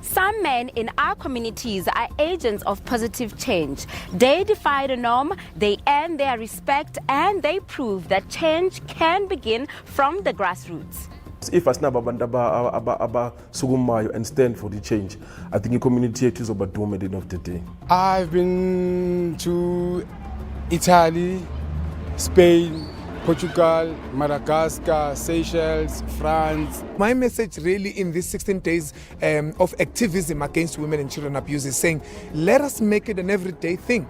Some men in our communities are agents of positive change. They defy the norm, they earn their respect, and they prove that change can begin from the grassroots. If asinabantu abasukumayo and stand for the change, I think the community is over the end of the day. I've been to Italy, Spain, Portugal, Madagascar, Seychelles, France. My message really in these 16 days of activism against women and children abuse is saying, let us make it an everyday thing.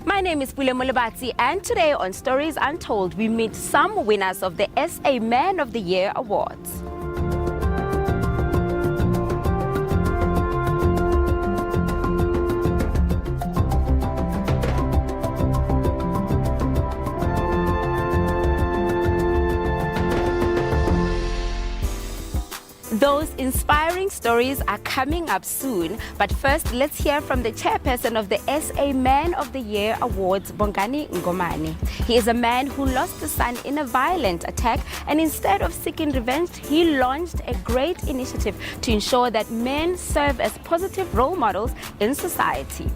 My name is Pule Mulibati, and today on Stories Untold, we meet some winners of the SA Man of the Year Awards. Those inspiring stories are coming up soon, but first let's hear from the chairperson of the SA Man of the Year Awards, Bongani Ngomane. He is a man who lost his son in a violent attack, and instead of seeking revenge, he launched a great initiative to ensure that men serve as positive role models in society.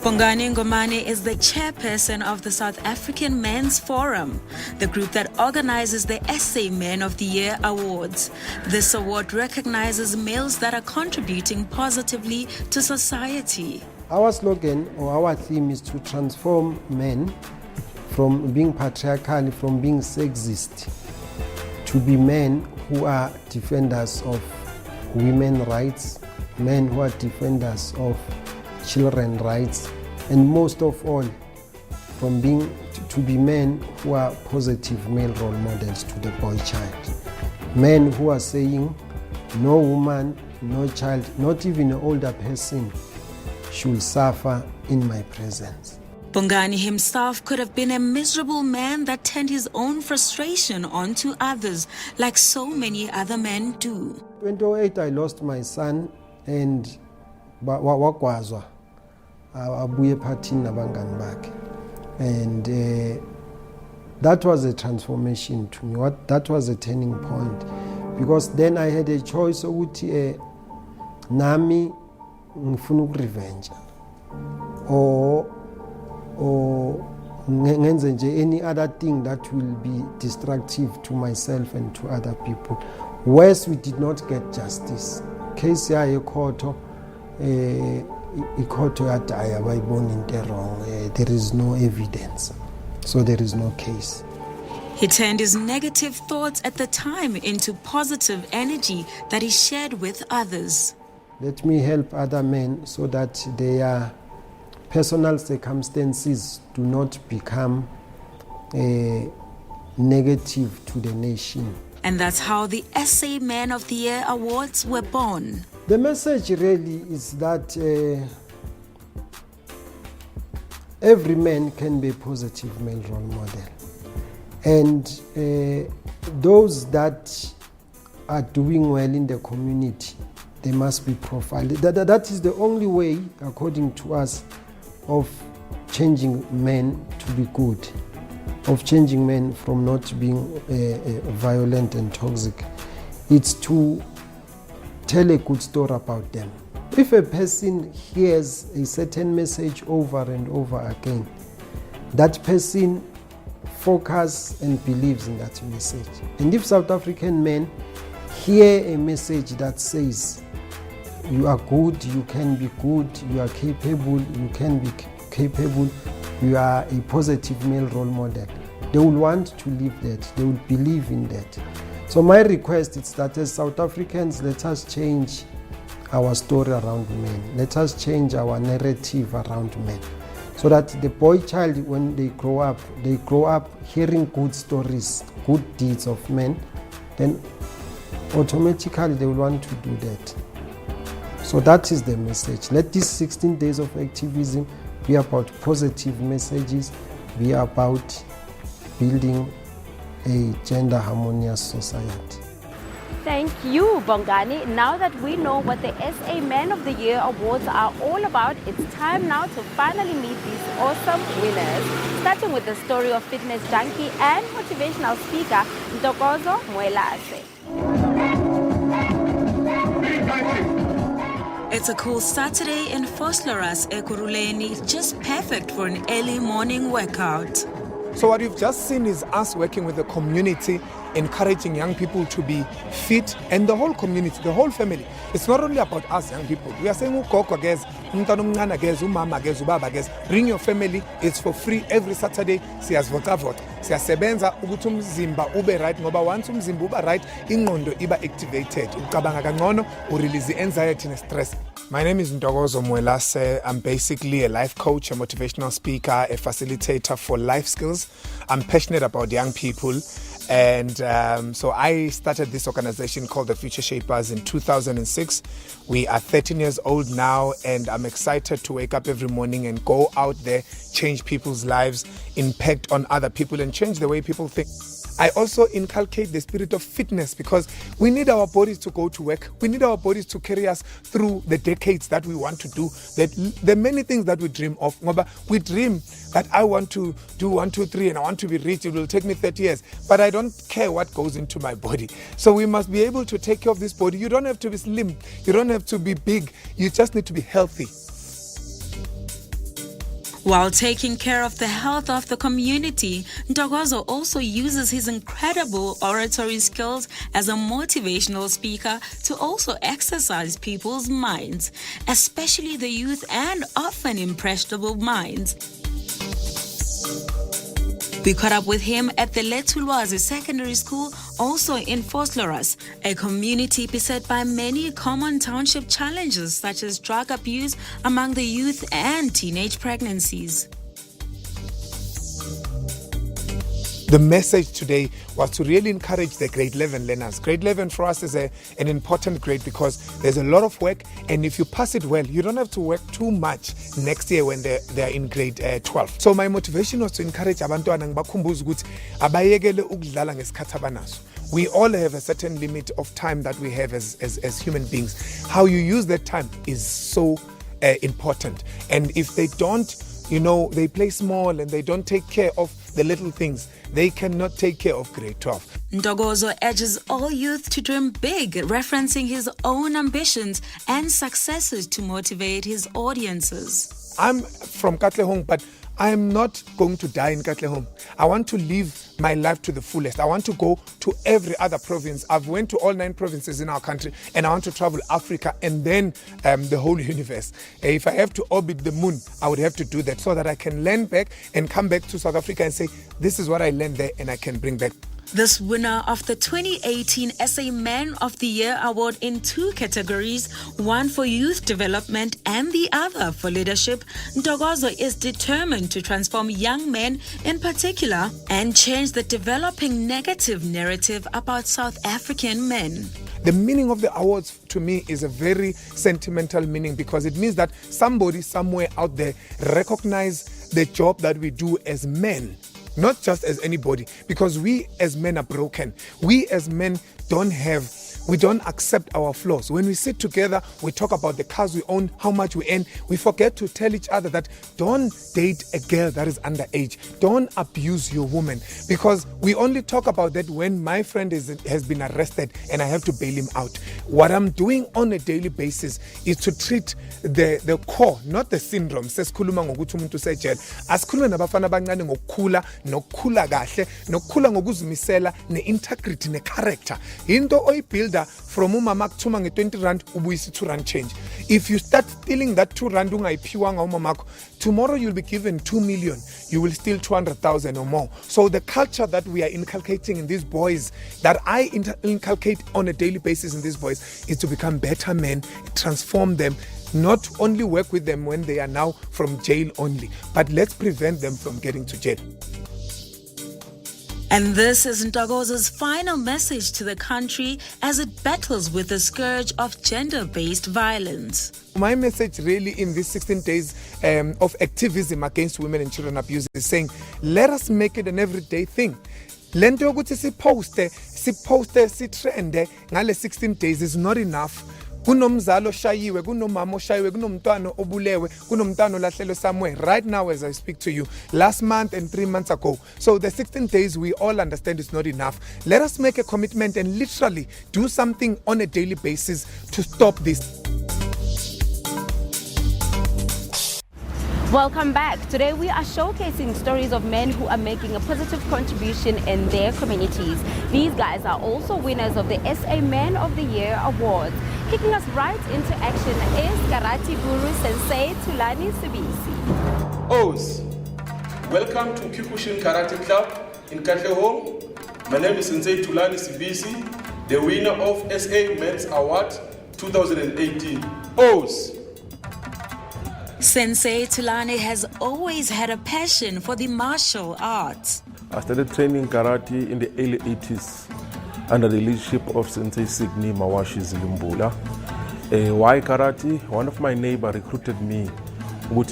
Bongani Ngomane is the chairperson of the South African Men's Forum, the group that organizes the SA Men of the Year Awards. This award recognizes males that are contributing positively to society. Our slogan or our theme is to transform men from being patriarchal, from being sexist, to be men who are defenders of women's rights, men who are defenders of children's rights, and most of all, from being to be men who are positive male role models to the boy child. Men who are saying no woman, no child, not even an older person should suffer in my presence. Bongani himself could have been a miserable man that turned his own frustration onto others, like so many other men do. In 2008, I lost my son, and wakwazwa abuye phathini nabangani bakhe, and that was a transformation to me. That was a turning point, because then I had a choice ukuthi nami ngifuna ukurevenge or ngenze nje any other thing that will be destructive to myself and to other people. Worse, we did not get justice. Case ya ekhoto ikhoto yadaya bayibona into wrong. There is no evidence, so there is no case. He turned his negative thoughts at the time into positive energy that he shared with others. Let me help other men so that their personal circumstances do not become negative to the nation. And that's how the SA Man of the Year Awards were born. The message really is that every man can be a positive male role model. And those that are doing well in the community, they must be profiled. That is the only way, according to us, of changing men to be good, of changing men from not being violent and toxic. It's to tell a good story about them. If a person hears a certain message over and over again, that person focuses and believes in that message. And if South African men hear a message that says, you are good, you can be good, you are capable, you can be capable, you are a positive male role model, they will want to live that, they will believe in that. So my request is that as South Africans, let us change our story around men. Let us change our narrative around men, so that the boy child, when they grow up hearing good stories, good deeds of men, then automatically they will want to do that. So that is the message. Let these 16 days of activism be about positive messages, be about building a gender harmonious society. Thank you, Bongani. Now that we know what the SA Man of the Year Awards are all about, it's time now to finally meet these awesome winners. Starting with the story of fitness junkie and motivational speaker, Ntokozo Mwelase. It's a cool Saturday in Vosloorus, Ekurhuleni, just perfect for an early morning workout. So what you've just seen is us working with the community, encouraging young people to be fit, and the whole community, the whole family. It's not only about us young people. We are saying ugogo guys, umntwana omncane guys, umama guys, ubaba guys. Bring your family. It's for free every Saturday. Siyazivocavoca, siyasebenza ukuthi umzimba ube right ngoba once umzimba uba right, ingqondo iba activated. Ucabanga kangcono, urelease anxiety and stress. My name is Ntokozo Mwelase. I'm basically a life coach, a motivational speaker, a facilitator for life skills. I'm passionate about young people. And so I started this organization called the Future Shapers in 2006. We are 13 years old now, and I'm excited to wake up every morning and go out there, change people's lives, impact on other people, and change the way people think. I also inculcate the spirit of fitness because we need our bodies to go to work. We need our bodies to carry us through the decades that we want to do. There are many things that we dream of. We dream that I want to do 1, 2, 3 and I want to be rich. It will take me 30 years. But I don't care what goes into my body. So we must be able to take care of this body. You don't have to be slim. You don't have to be big. You just need to be healthy. While taking care of the health of the community, Ntokozo also uses his incredible oratory skills as a motivational speaker to also exercise people's minds, especially the youth and often impressionable minds. We caught up with him at the Letulwazi Secondary School, also in Vosloorus, a community beset by many common township challenges such as drug abuse among the youth and teenage pregnancies. The message today was to really encourage the grade 11 learners. Grade 11 for us is an important grade because there's a lot of work, and if you pass it well, you don't have to work too much next year when they're in grade 12. So my motivation was to encourage abantwana ngibakhumbuze ukuthi abayekele ukudlala ngesikhathi abanaso. We all have a certain limit of time that we have as human beings. How you use that time is so important. And if they don't, they play small and they don't take care of the little things, they cannot take care of grade 12. Ntokozo urges all youth to dream big, referencing his own ambitions and successes to motivate his audiences. I'm from Katlehong, but I'm not going to die in Katlehong. I want to live my life to the fullest. I want to go to every other province. I've went to all 9 provinces in our country, and I want to travel Africa and then the whole universe. If I have to orbit the moon, I would have to do that so that I can land back and come back to South Africa and say, this is what I learned there, and I can bring back. This winner of the 2018 SA Man of the Year award in 2 categories, one for youth development and the other for leadership, Ntokozo is determined to transform young men in particular and change the developing negative narrative about South African men. The meaning of the awards to me is a very sentimental meaning because it means that somebody somewhere out there recognize the job that we do as men. Not just as anybody, because we as men are broken. We as men we don't accept our flaws. When we sit together, we talk about the cars we own, how much we earn. We forget to tell each other that don't date a girl that is underage. Don't abuse your woman. Because we only talk about that when my friend has been arrested and I have to bail him out. What I'm doing on a daily basis is to treat the core, not the syndrome. Sesikhuluma ngokuthi umuntu usejele. Asikhulume nabafana abancane ngokukhula, nokukhula kahle, nokukhula ngokuzimisela, ne-integrity, ne-character. Into oyibuild from umama kuthuma nge-20 rand ubuyisa 2 rand change. If you start stealing that 2 rand ungayiphiwanga umamakho, tomorrow you'll be given 2 million. You will steal 200,000 or more. So the culture that we are inculcating in these boys, that I inculcate on a daily basis in these boys, is to become better men, transform them, not only work with them when they are now from jail only, but let's prevent them from getting to jail. And this is Ntokozo's final message to the country as it battles with the scourge of gender-based violence. My message really in these 16 days of activism against women and children abuse is saying, let us make it an everyday thing. Lento yokuthi siposte, sitrende ngale 16 days is not enough. Kunomzalo oshayiwe, kunomama oshayiwe, kunomntwana obulewe, kunomntwana olahlelwe somewhere. Right now as I speak to you, last month and 3 months ago. So the 16 days we all understand is not enough. Let us make a commitment and literally do something on a daily basis to stop this. Welcome back. Today we are showcasing stories of men who are making a positive contribution in their communities. These guys are also winners of the SA Man of the Year Awards. Kicking us right into action is Karate Guru Sensei Tulani SABC. O's, welcome to Kyokushin Karate Club in Katlehong. My name is Sensei Tulani SABC, the winner of SA Men's Award 2018. O's. Sensei Tulani has always had a passion for the martial arts. I started training karate in the early 80s under the leadership of Sensei Signi Mawashi Zilimbula. Why karate? One of my neighbors recruited me. I used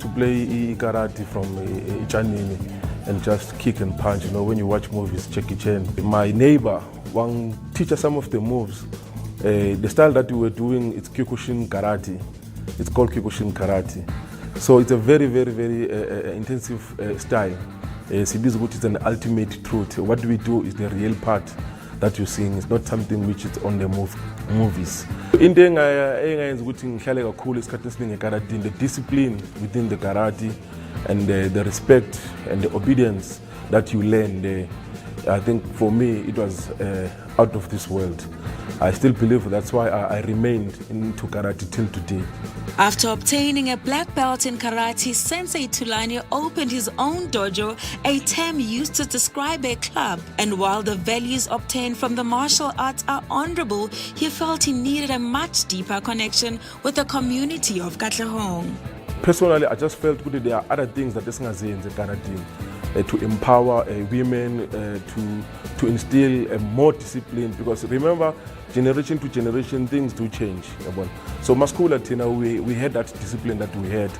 to play karate from Ichanini and just kick and punch. You know, when you watch movies, Jackie Chan. My neighbor, one teacher some of the moves. The style that we were doing, it's Kyokushin karate. It's called Kyokushin karate. So it's a very, very, very intensive style. It's an ultimate truth. What we do is the real part that you're seeing. It's not something which is on the movies. In the discipline within the karate and the respect and the obedience that you learn there, I think for me it was out of this world. I still believe that's why I remained into karate till today. After obtaining a black belt in karate, Sensei Tulani opened his own dojo, a term used to describe a club. And while the values obtained from the martial arts are honorable, he felt he needed a much deeper connection with the community of Katlehong. Personally, I just felt good that there are other things that in the karate. To empower women, to instill more discipline, because remember, generation to generation things do change. So masculine, we had that discipline that we had,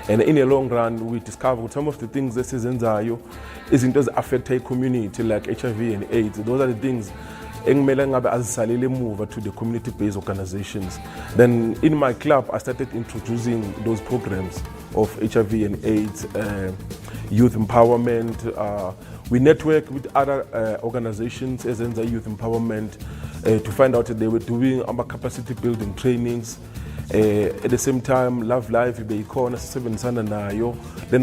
and in the long run we discovered some of the things that isn't as affect a community like HIV and AIDS. Those are the things move to the community-based organizations. Then in my club I started introducing those programs of HIV and AIDS, youth empowerment. We network with other organizations as in the youth empowerment to find out that they were doing our capacity building trainings. At the same time, Love Life, then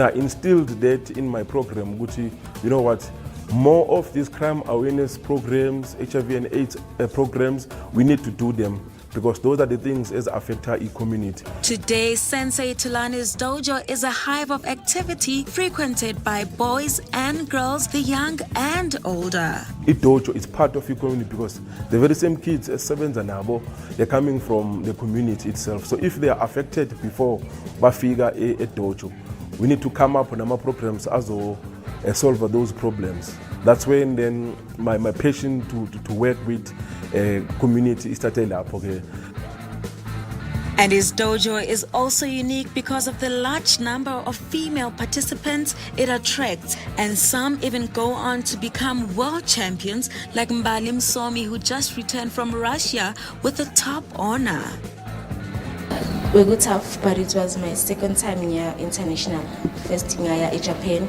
I instilled that in my program. You know what? More of these crime awareness programs, HIV and AIDS programs, we need to do them, because those are the things that affect our community. Today, Sensei Tulani's dojo is a hive of activity frequented by boys and girls, the young and older. Dojo is part of your community because the very same kids as Sevens and Abo, they're coming from the community itself. So if they are affected before Bafiga a dojo, we need to come up with our programs as well. Solve those problems. That's when then my passion to work with community started up. Okay. And his dojo is also unique because of the large number of female participants it attracts, and some even go on to become world champions like Mbali Msomi, who just returned from Russia with a top honor. We got tough, but it was my second time in international. First thing I in Japan,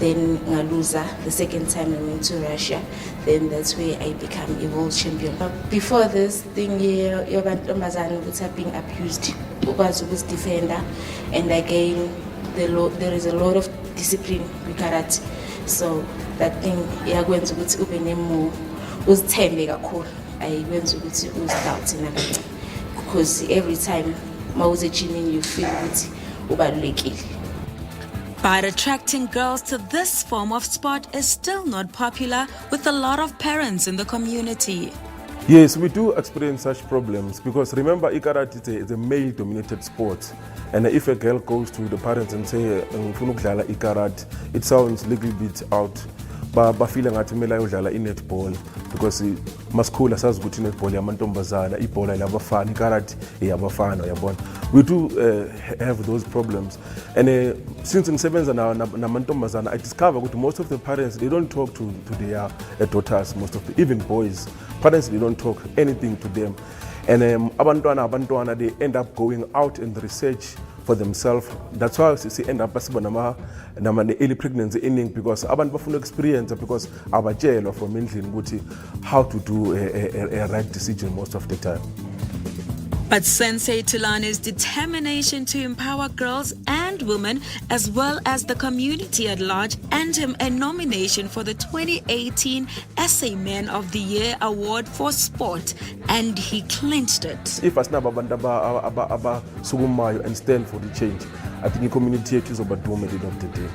then Ngaluza. The second time I went to Russia. Then that's where I became a world champion. Before this thing, your Mazan was being abused. Was defender, and again, there is a lot of discipline with karate. So that thing, I went to open more. Was 10 mega cool. I went to doubting because every time. You feel but attracting girls to this form of sport is still not popular with a lot of parents in the community. Yes, we do experience such problems because remember, karate is a male-dominated sport, and if a girl goes to the parents and say, it sounds a little bit out. But feeling ngathi kumele ayodlala i-netball because maskhulu asazi ukuthi i-netball yamantombazana, ibhola labafana, ikarate yabafana, uyabona. We do have those problems, and since ngisebenza namantombazana, I discover that most of the parents, they don't talk to their daughters. Most of even boys, parents, they don't talk anything to them, and abantwana they end up going out and research for themselves. That's why we end up the early pregnancy ending, because abantu bafuna experience, because abatshela from endlini ukuthi how to do a right decision most of the time. But Sensei Tulane's determination to empower girls and women, as well as the community at large, earned him a nomination for the 2018 SA Man of the Year Award for Sport, and he clinched it. If asinabo abantu abasukumayo and stand for the change, I think the community is over doom at the end of the day.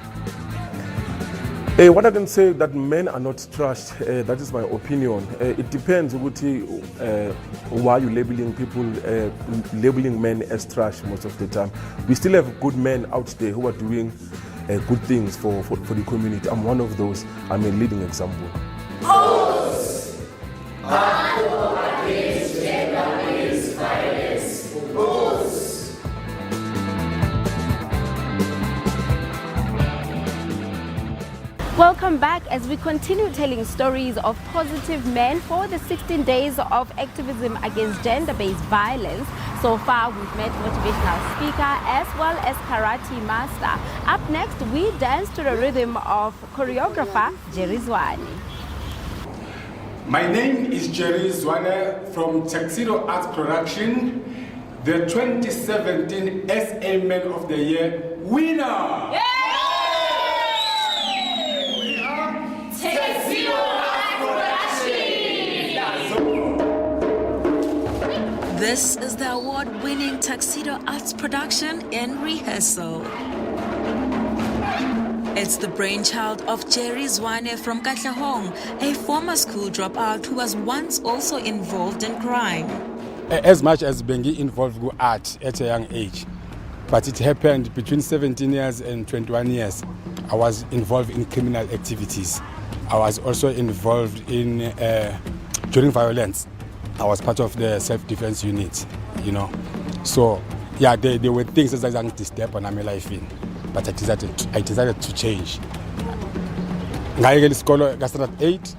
What I can say that men are not trashed, that is my opinion. It depends why you labeling people, labeling men as trash most of the time. We still have good men out there who are doing good things for the community. I'm one of those. I'm a leading example. Welcome back as we continue telling stories of positive men for the 16 days of activism against gender-based violence. So far, we've met motivational speaker as well as karate master. Up next, we dance to the rhythm of choreographer Jerry Zwane. My name is Jerry Zwane from Tuxedo Arts Production, the 2017 SA Man of the Year winner. Yeah! This is the award-winning Tuxedo Arts Production in rehearsal. It's the brainchild of Jerry Zwane from Katlehong, a former school dropout who was once also involved in crime. As much as Bengi involved with art at a young age, but it happened between 17 years and 21 years. I was involved in criminal activities. I was also involved in during violence. I was part of the self-defense unit, you know. So, yeah, there were things that I didn't disturb on my life in, but I decided to change. I started at 8,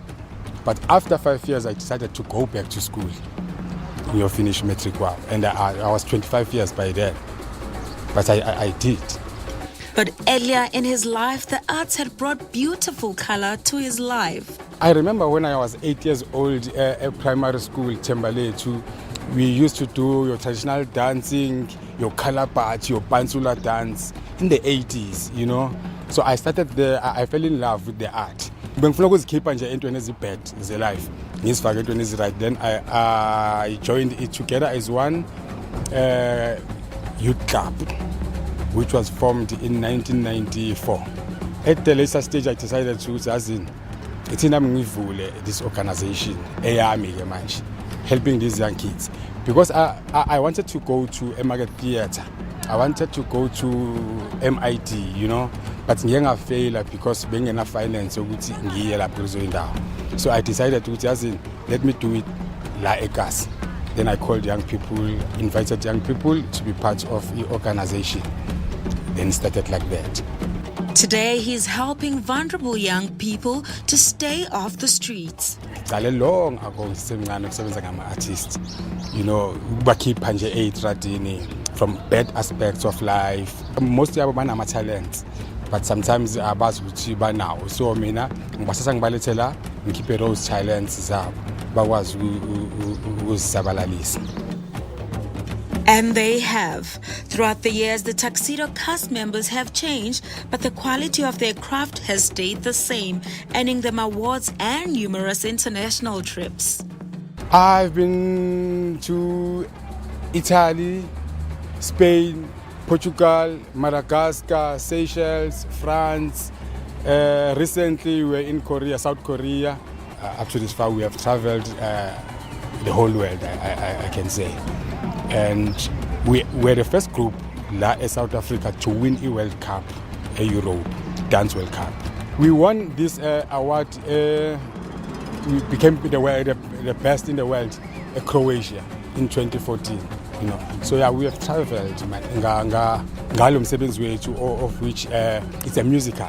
but after 5 years, I decided to go back to school. You finish matric, and I was 25 years by then, but I did. But earlier in his life, the arts had brought beautiful color to his life. I remember when I was 8 years old at primary school, Tembale, we used to do your traditional dancing, your color part, your pansula dance in the 80s, you know. So I started there, I fell in love with the art. Then I joined it together as one youth club, which was formed in 1994. At the later stage, I decided to this organization, helping these young kids. Because I wanted to go to a market theater. I wanted to go to MIT, you know, but I failed because being enough finance, so I decided to let me do it like us. Then I called young people, invited young people to be part of the organization. Then it started like that. Today, he's helping vulnerable young people to stay off the streets. Long ago, I'm an artist. You know, from bad aspects of life. Mostly I'm talent, but sometimes I'm now. So I'm keep those talents up. And they have. Throughout the years, the Tuxedo cast members have changed, but the quality of their craft has stayed the same, earning them awards and numerous international trips. I've been to Italy, Spain, Portugal, Madagascar, Seychelles, France. Recently, we were in Korea, South Korea. Up to this far, we have traveled the whole world, I can say. And we were the first group in South Africa to win a World Cup, a Europe Dance World Cup. We won this award. We became the best in the world, Croatia, in 2014. You know, so yeah, we have traveled, of which it's a musical.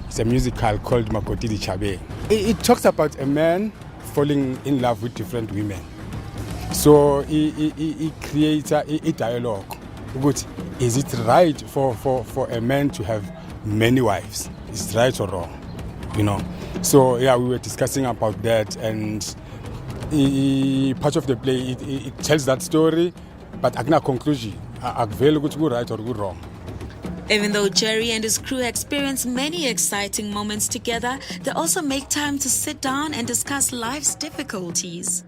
It's a musical called Makotidi Chabe. It talks about a man falling in love with different women. So he creates a dialogue. But is it right for a man to have many wives? Is it right or wrong? You know. So yeah, we were discussing about that, and part of the play it tells that story, but akuna conclusion akuveli ukuthi ku right or ku wrong. Even though Jerry and his crew experience many exciting moments together, they also make time to sit down and discuss life's difficulties.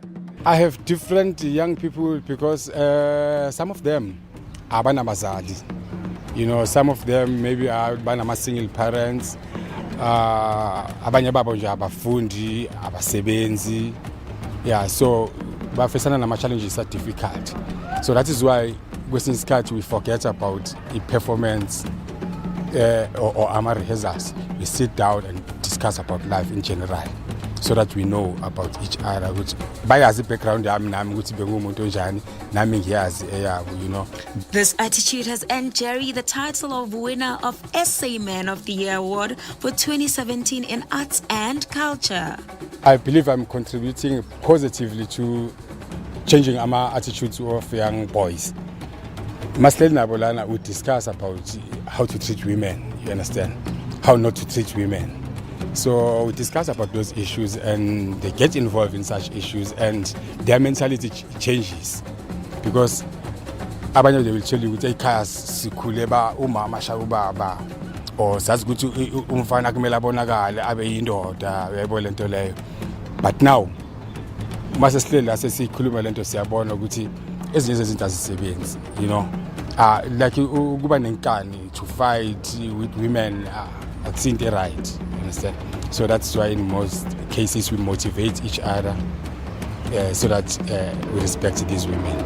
I have different young people because some of them are banamazali. You know, some of them maybe are banama single parents. Abanye babo nje abafundi, abasebenzi. Yeah, so bafesana nama challenges are difficult. So that is why kwesinye isikhathi we forget about the performance or our rehearsals. We sit down and discuss about life in general so that we know about each other. Bayazi background yami nami ukuthi bengumuntu onjani nami ngiyazi eyabo, you know. This attitude has earned Jerry the title of winner of SA Man of the Year Award for 2017 in Arts and Culture. I believe I'm contributing positively to changing our attitudes of young boys. Masleli Nabolana would discuss about how to treat women, you understand? How not to treat women. So we discuss about those issues and they get involved in such issues and their mentality changes. Because abanye they will tell you ukuthi ekhaya sikhule ba umama shaya ubaba or sazi ukuthi umfana kumele abonakale abe yindoda uyayibona lento leyo. But now mase sihleli la sesikhuluma lento siyabona ukuthi ezinye izinto azisebenzi, you know. Like kuba nenkani to fight with women akuyinto right, you understand? So that's why in most cases we motivate each other so that we respect these women.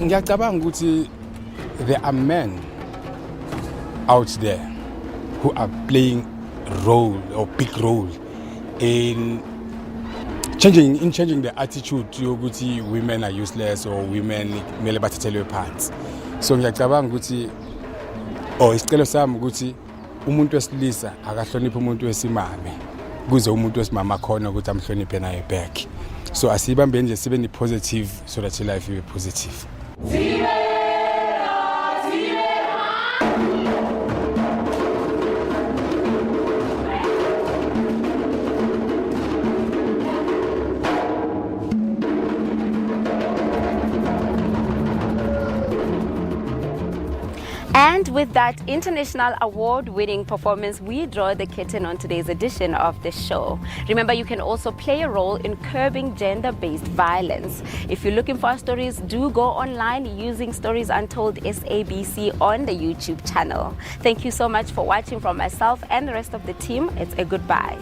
Ngiyacabanga ukuthi there are men out there who are playing role or big role in changing the attitude yokuthi women are useless or women kumele bathathelwe phansi. So ngiyacabanga ukuthi isicelo sami ukuthi umuntu wesilisa akahloniphe umuntu wesimame kuze umuntu wesimama khona ukuthi amhloniphe naye back. So asibambe nje sibe ni positive so that life ibe positive. And with that international award-winning performance, we draw the curtain on today's edition of the show. Remember, you can also play a role in curbing gender-based violence. If you're looking for our stories, do go online using Stories Untold SABC on the YouTube channel. Thank you so much for watching. From myself and the rest of the team, it's a goodbye.